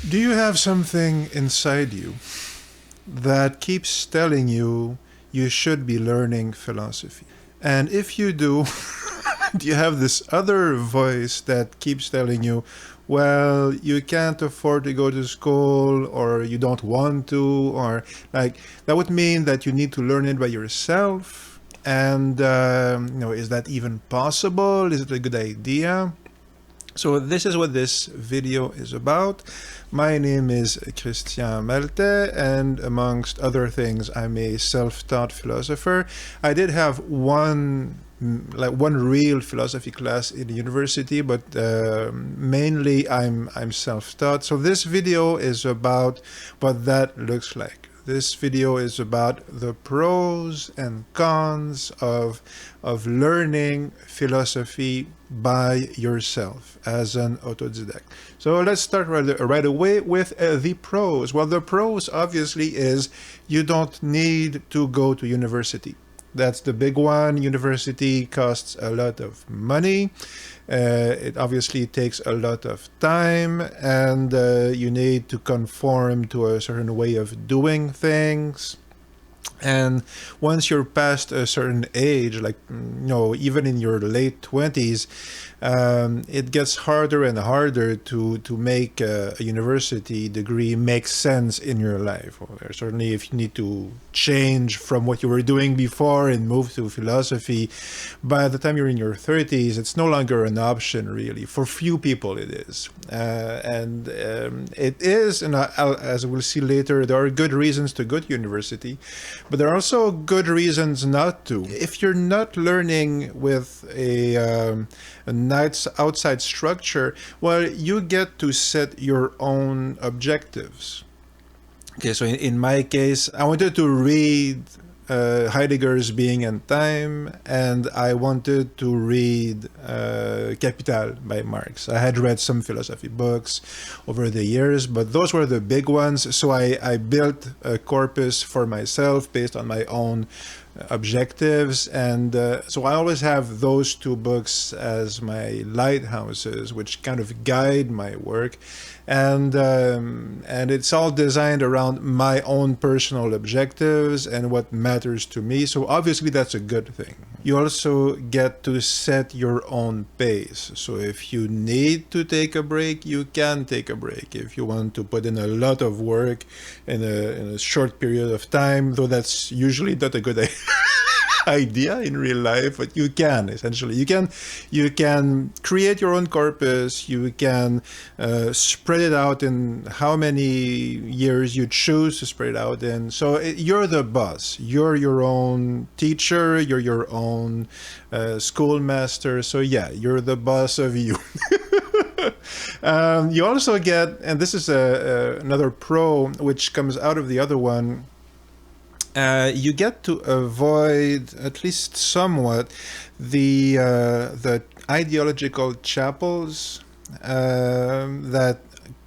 Do you have something inside you that keeps telling you you should be learning philosophy? And if you do, do you have this other voice that keeps telling you, well, you can't afford to go to school, or you don't want to, or like that would mean that you need to learn it by yourself? And, is that even possible? Is it a good idea? So this is what this video is about. My name is Christian Malte, and amongst other things, I'm a self-taught philosopher. I did have one real philosophy class in university, but mainly I'm self-taught. So this video is about what that looks like. This video is about the pros and cons of learning philosophy by yourself as an autodidact. So let's start right away with the pros. Well, the pros obviously is you don't need to go to university. That's the big one. University costs a lot of money. It obviously takes a lot of time, and you need to conform to a certain way of doing things. And once you're past a certain age, like, even in your late 20s, it gets harder and harder to make a university degree make sense in your life. Or certainly if you need to change from what you were doing before and move to philosophy, by the time you're in your 30s, it's no longer an option, really. For few people it is. It is, and as we'll see later, there are good reasons to go to university, but there are also good reasons not to. If you're not learning with a nice outside structure, well, you get to set your own objectives. Okay, so in my case, I wanted to read Heidegger's Being and Time, and I wanted to read Capital by Marx. I had read some philosophy books over the years, but those were the big ones. So I built a corpus for myself based on my own objectives, and so I always have those two books as my lighthouses, which kind of guide my work, and it's all designed around my own personal objectives and what matters to me. So obviously that's a good thing. You also get to set your own pace. So if you need to take a break, you can take a break. If you want to put in a lot of work in a short period of time, though that's usually not a good idea in real life, but you can essentially. You can create your own corpus. You can spread it out in how many years you choose to spread it out in. So you're the boss. You're your own teacher. You're your own schoolmaster. So yeah, you're the boss of you. You also get, and this is another pro which comes out of the other one, you get to avoid, at least somewhat, the ideological chapels that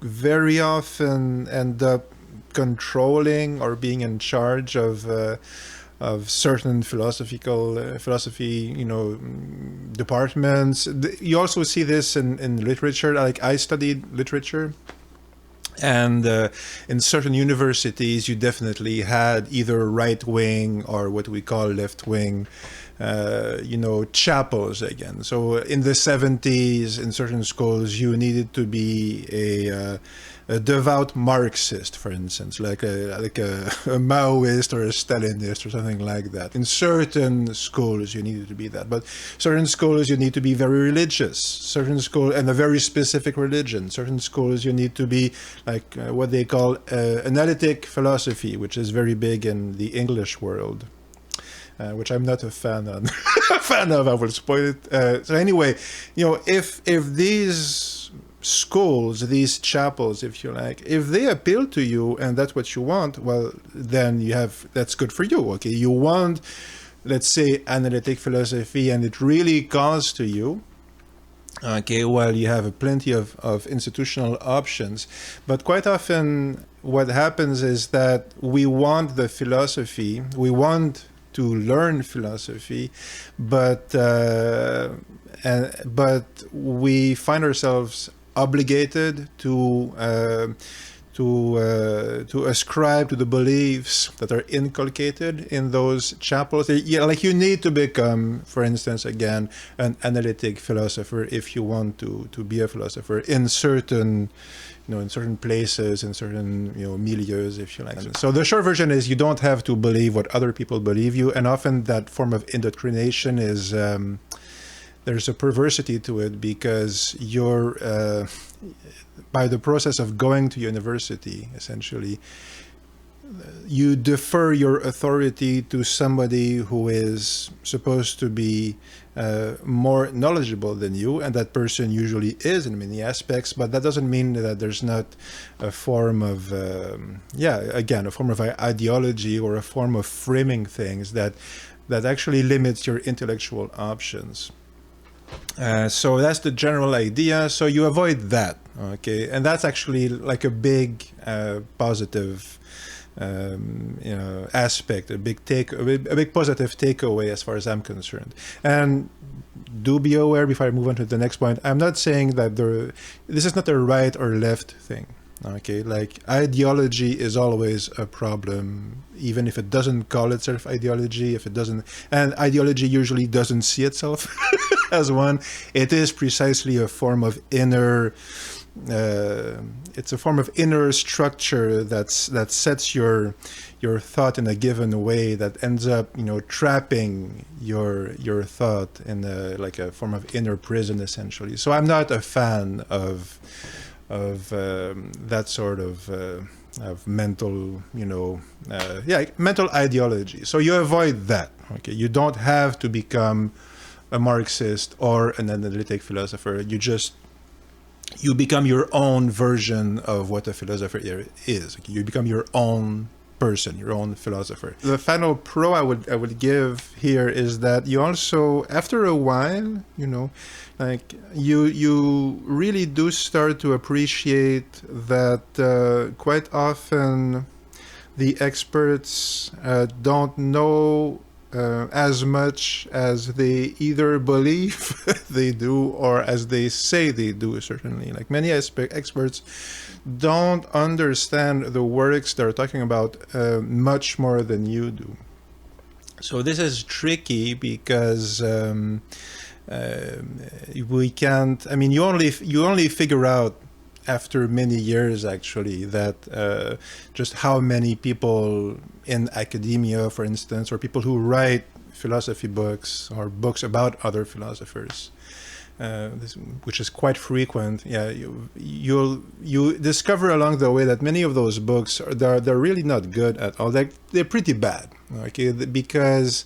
very often end up controlling or being in charge of certain philosophy, departments. You also see this in literature. Like, I studied literature. And in certain universities, you definitely had either right-wing or what we call left-wing, chapels again. So in the 70s, in certain schools, you needed to be a devout Marxist, for instance, like a Maoist or a Stalinist or something like that. In certain schools, you needed to be that. But certain schools, you need to be very religious. Certain schools, and a very specific religion. Certain schools, you need to be like what they call analytic philosophy, which is very big in the English world. Which I'm not a fan of. I will spoil it. So anyway, if these schools, these chapels, if you like, if they appeal to you and that's what you want, well, then that's good for you. Okay, you want, let's say, analytic philosophy, and it really calls to you. Okay, well, you have plenty of institutional options, but quite often what happens is that we want the philosophy, we want to learn philosophy, but we find ourselves obligated to ascribe to the beliefs that are inculcated in those chapels. Yeah, like you need to become, for instance, again, an analytic philosopher if you want to be a philosopher in certain, in certain places, in certain, milieus, if you like. So the short version is you don't have to believe what other people believe you, and often that form of indoctrination is there's a perversity to it because you're by the process of going to university, essentially, you defer your authority to somebody who is supposed to be more knowledgeable than you, and that person usually is in many aspects, but that doesn't mean that there's not a form of, again, a form of ideology or a form of framing things that actually limits your intellectual options. So that's the general idea. So you avoid that, okay? And that's actually like a big positive aspect, a big positive takeaway as far as I'm concerned. And do be aware, before I move on to the next point, I'm not saying that this is not a right or left thing. Okay, like ideology is always a problem, even if it doesn't call itself ideology, and ideology usually doesn't see itself as one. It is precisely a form of inner, it's a form of inner structure that sets your thought in a given way that ends up, trapping your thought in like a form of inner prison, essentially. So I'm not a fan of that sort of mental, mental ideology. So you avoid that. Okay, you don't have to become a Marxist or an analytic philosopher. You become your own version of what a philosopher is. You become your own person, your own philosopher. The final pro I would give here is that you also, after a while, like you really do start to appreciate that quite often the experts don't know as much as they either believe they do or as they say they do, certainly. Like many experts don't understand the works they're talking about much more than you do. So this is tricky because we can't, you only figure out after many years, actually, that just how many people in academia, for instance, or people who write philosophy books or books about other philosophers, which is quite frequent. Yeah, you discover along the way that many of those books they're really not good at all. They're pretty bad. Okay, because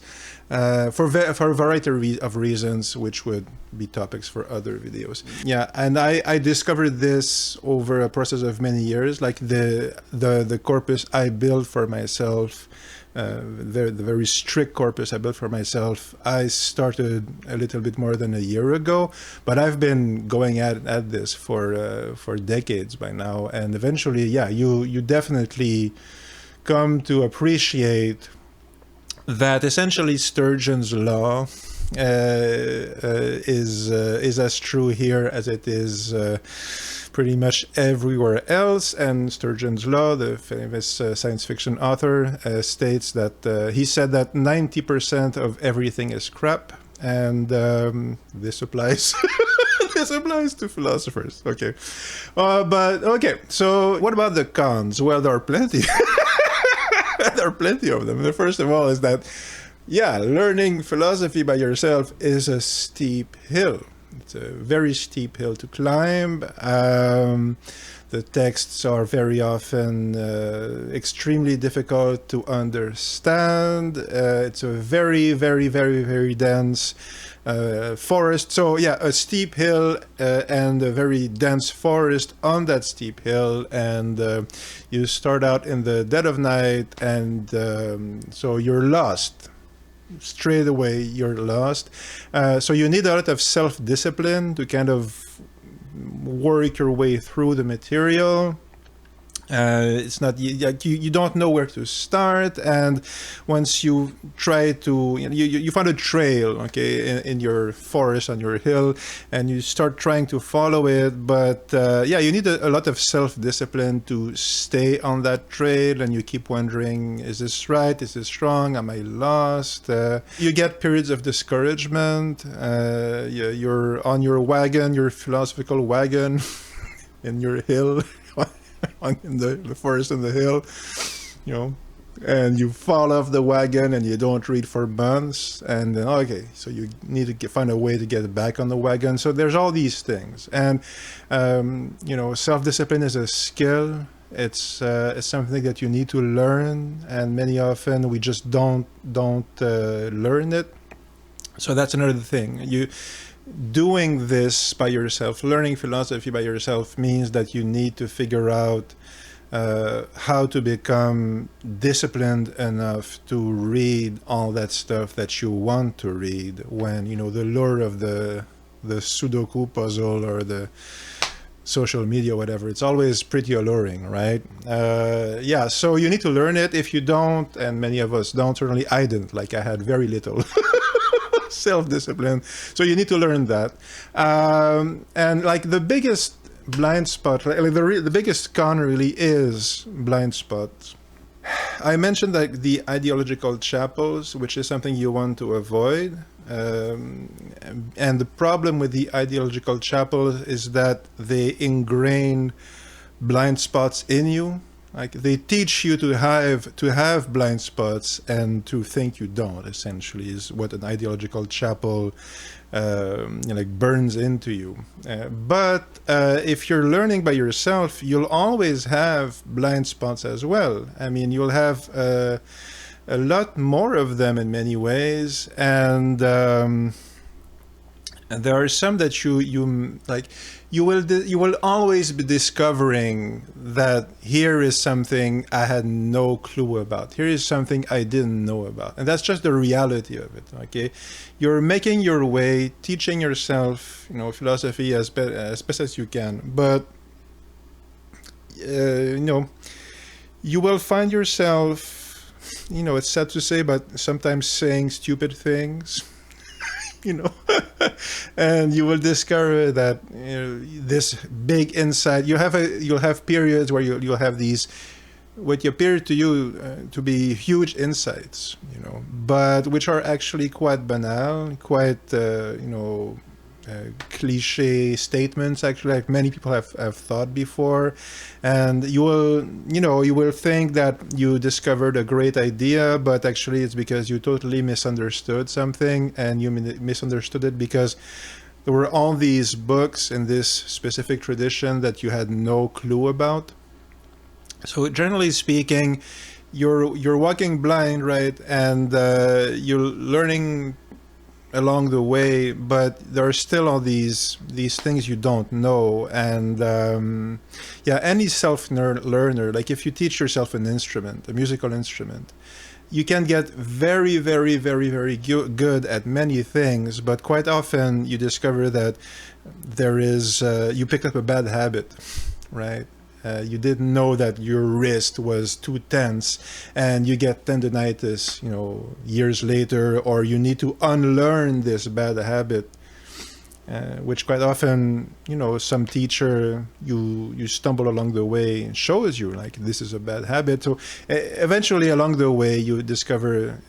for a variety of reasons, which would be topics for other videos. Yeah, and I discovered this over a process of many years. Like the corpus I built for myself, the very strict corpus I built for myself, I started a little bit more than a year ago, but I've been going at this for decades by now, and eventually, yeah, you definitely come to appreciate that essentially Sturgeon's law is as true here as it is pretty much everywhere else. And Sturgeon's law, the famous science fiction author, states that he said that 90% of everything is crap, and this applies. This applies to philosophers. Okay, but okay. So what about the cons? Well, there are plenty. There are plenty of them. The first of all is that, yeah, learning philosophy by yourself is a steep hill. It's a very steep hill to climb. The texts are very often extremely difficult to understand. It's a very, very, very, very dense forest. So yeah, a steep hill and a very dense forest on that steep hill, and you start out in the dead of night, and so you're lost. Straight away you're lost. So you need a lot of self-discipline to kind of work your way through the material. It's not you don't know where to start, and once you try to you find a trail, okay, in your forest, on your hill, and you start trying to follow it, but you need a lot of self-discipline to stay on that trail, and you keep wondering, is this right, is this wrong, am I lost? You get periods of discouragement. You're on your wagon, your philosophical wagon in your hill in the forest and the hill, and you fall off the wagon and you don't read for months, and then okay, so you need to find a way to get back on the wagon. So there's all these things, and self-discipline is a skill. It's something that you need to learn, and many often we just don't learn it. So that's another thing. Doing this by yourself, learning philosophy by yourself, means that you need to figure out how to become disciplined enough to read all that stuff that you want to read, when the lure of the Sudoku puzzle or the social media, whatever, it's always pretty alluring, right? So you need to learn it. If you don't, and many of us don't, certainly I didn't, like I had very little self-discipline, so you need to learn that. And like the biggest blind spot, like the biggest con really is blind spots. I mentioned like the ideological chapels, which is something you want to avoid. And the problem with the ideological chapels is that they ingrain blind spots in you. Like they teach you to have blind spots and to think you don't. Essentially, is what an ideological chapel burns into you. But if you're learning by yourself, you'll always have blind spots as well. I mean, you'll have a lot more of them in many ways, and there are some that you will always be discovering that here is something I had no clue about. Here is something I didn't know about. And that's just the reality of it, okay? You're making your way, teaching yourself, philosophy as best as you can. But, you will find yourself, it's sad to say, but sometimes saying stupid things. And you will discover that this big insight. You'll have periods where you'll have these what appear to you to be huge insights, but which are actually quite banal, quite cliche statements, actually, like many people have thought before. And you will think that you discovered a great idea, but actually it's because you totally misunderstood something, and you misunderstood it because there were all these books in this specific tradition that you had no clue about. So generally speaking, you're walking blind, right? And you're learning along the way, but there are still all these things you don't know. And any self-learner, like if you teach yourself an instrument, a musical instrument, you can get very, very, very, very good at many things, but quite often you discover that there is you picked up a bad habit, right? You didn't know that your wrist was too tense, and you get tendonitis, years later, or you need to unlearn this bad habit, which quite often, some teacher you stumble along the way and shows you like this is a bad habit. So eventually along the way you discover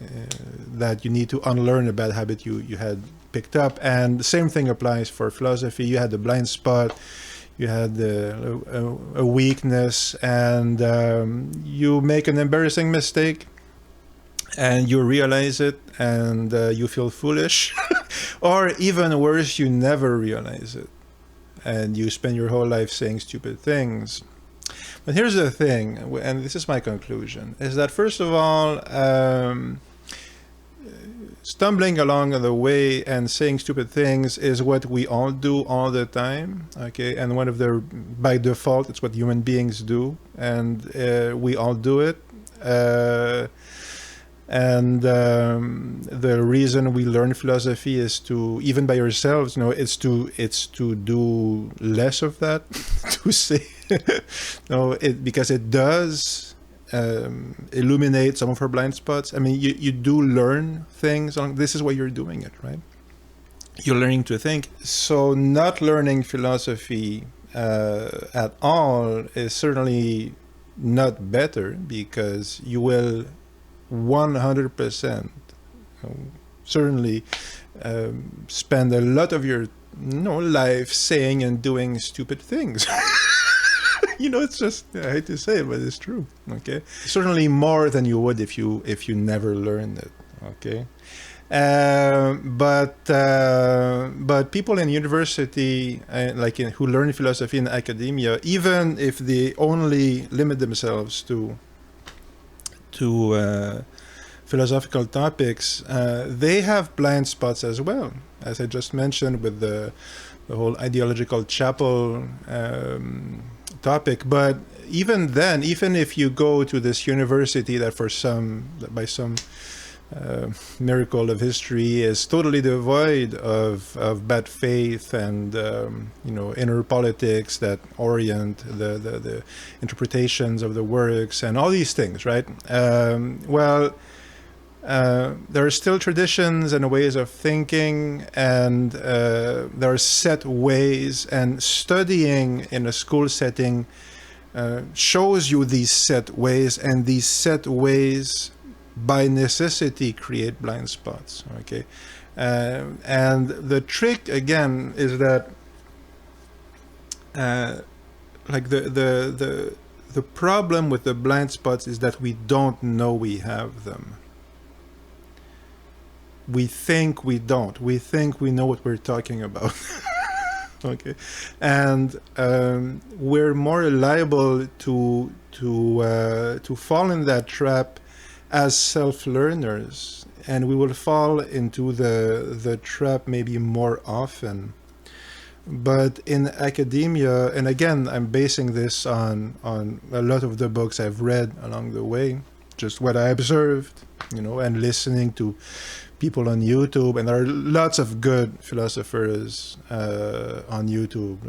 that you need to unlearn a bad habit you had picked up. And the same thing applies for philosophy. You had a blind spot. You had a weakness, and you make an embarrassing mistake, and you realize it, and you feel foolish, or even worse, you never realize it, and you spend your whole life saying stupid things. But here's the thing, and this is my conclusion, is that first of all, stumbling along the way and saying stupid things is what we all do all the time, okay? And by default, it's what human beings do, and we all do it. And the reason we learn philosophy is to, even by yourselves, it's to do less of that, to say No, because it does illuminate some of her blind spots. I mean, you do learn things. This is why you're doing it, right? You're learning to think. So not learning philosophy at all is certainly not better, because you will 100% certainly spend a lot of your life saying and doing stupid things. It's just, I hate to say it, but it's true. Okay, certainly more than you would if you never learned it. Okay. But people in university, who learn philosophy in academia, even if they only limit themselves to philosophical topics, they have blind spots as well, as I just mentioned with the whole ideological chapel topic. But even then, even if you go to this university that by some miracle of history is totally devoid of bad faith and inner politics that orient the interpretations of the works and all these things, right? There are still traditions and ways of thinking, and there are set ways, and studying in a school setting shows you these set ways, and these set ways by necessity create blind spots. Okay, and the trick again is that the problem with the blind spots is that we don't know we have them. We think we don't. We think we know what we're talking about. Okay, and we're more liable to fall in that trap as self-learners, and we will fall into the trap maybe more often. But in academia, and again, I'm basing this on a lot of the books I've read along the way, just what I observed, and listening to people on YouTube, and there are lots of good philosophers on YouTube,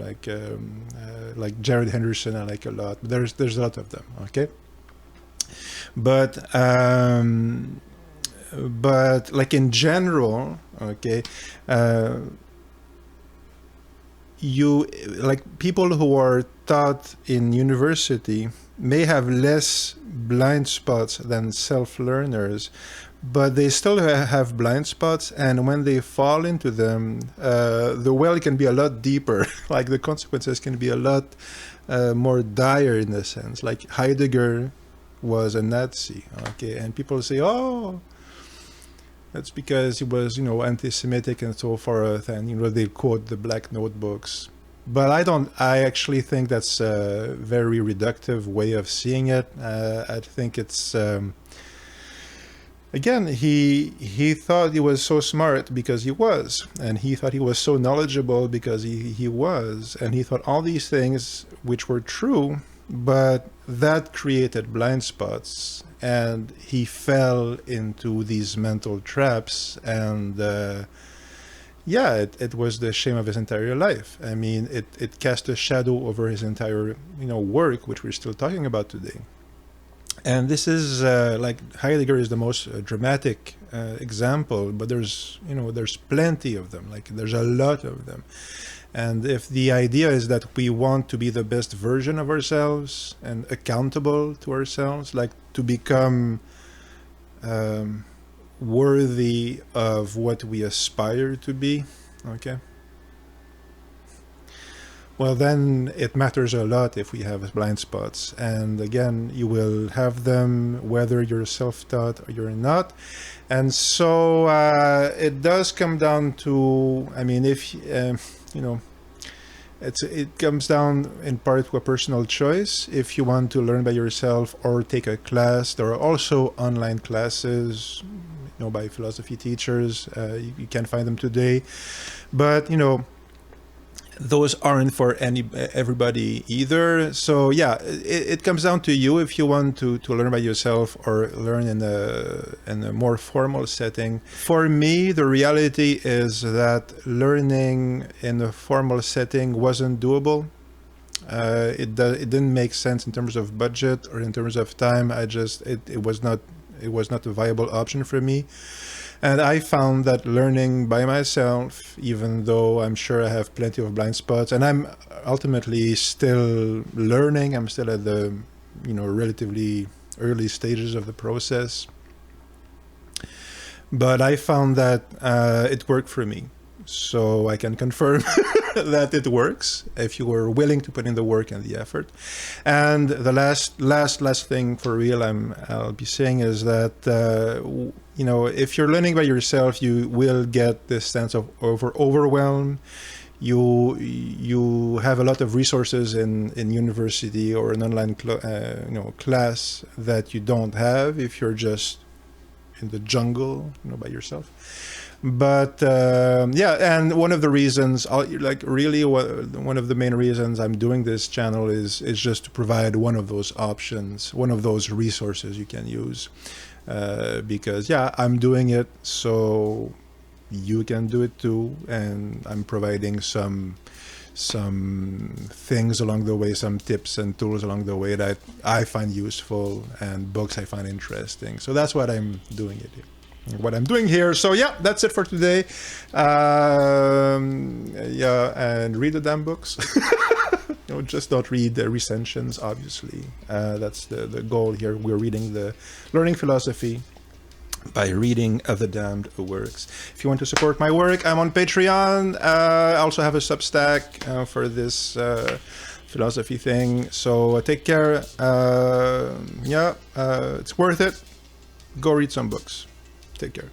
like Jared Henderson, I like a lot. There's a lot of them. Okay. But like in general, okay, people who are taught in university may have less blind spots than self-learners, but they still have blind spots, and when they fall into them, the well can be a lot deeper. Like the consequences can be a lot more dire in a sense. Like Heidegger was a Nazi, okay, and people say, oh, that's because he was, anti-Semitic and so forth, and they quote the Black Notebooks. But I actually think that's a very reductive way of seeing it. I think it's again, he thought he was so smart because he was, and he thought he was so knowledgeable because he was, and he thought all these things which were true, but that created blind spots, and he fell into these mental traps, and it was the shame of his entire life. I mean, it cast a shadow over his entire work, which we're still talking about today. And this is Heidegger is the most dramatic example, but there's plenty of them. Like there's a lot of them. And if the idea is that we want to be the best version of ourselves and accountable to ourselves, like to become worthy of what we aspire to be, okay? Well, then it matters a lot if we have blind spots. And again, you will have them whether you're self-taught or you're not. And so it does come down to, I mean, if, it comes down in part to a personal choice. If you want to learn by yourself or take a class, there are also online classes, by philosophy teachers. You can find them today. But, those aren't for everybody either. So yeah, it comes down to you if you want to learn by yourself or learn in a more formal setting. For me, the reality is that learning in a formal setting wasn't doable. It didn't make sense in terms of budget or in terms of time. It was not a viable option for me. And I found that learning by myself, even though I'm sure I have plenty of blind spots, and I'm ultimately still learning, I'm still at the, relatively early stages of the process. But I found that it worked for me. So I can confirm that it works if you are willing to put in the work and the effort. And the last thing for real I'll be saying is that if you're learning by yourself, you will get this sense of overwhelm. You have a lot of resources in university or an online class that you don't have if you're just in the jungle, by yourself. But and one of the reasons, one of the main reasons I'm doing this channel is just to provide one of those options, one of those resources you can use, because I'm doing it, so you can do it too, and I'm providing some things along the way, some tips and tools along the way that I find useful, and books I find interesting. So that's what I'm doing here. So that's it for today. And read the damn books. Just don't read the recensions, obviously. That's the goal here. We're learning philosophy by reading the damned works. If you want to support my work, I'm on Patreon. I also have a Substack for this philosophy thing. So take care. It's worth it. Go read some books. Take care.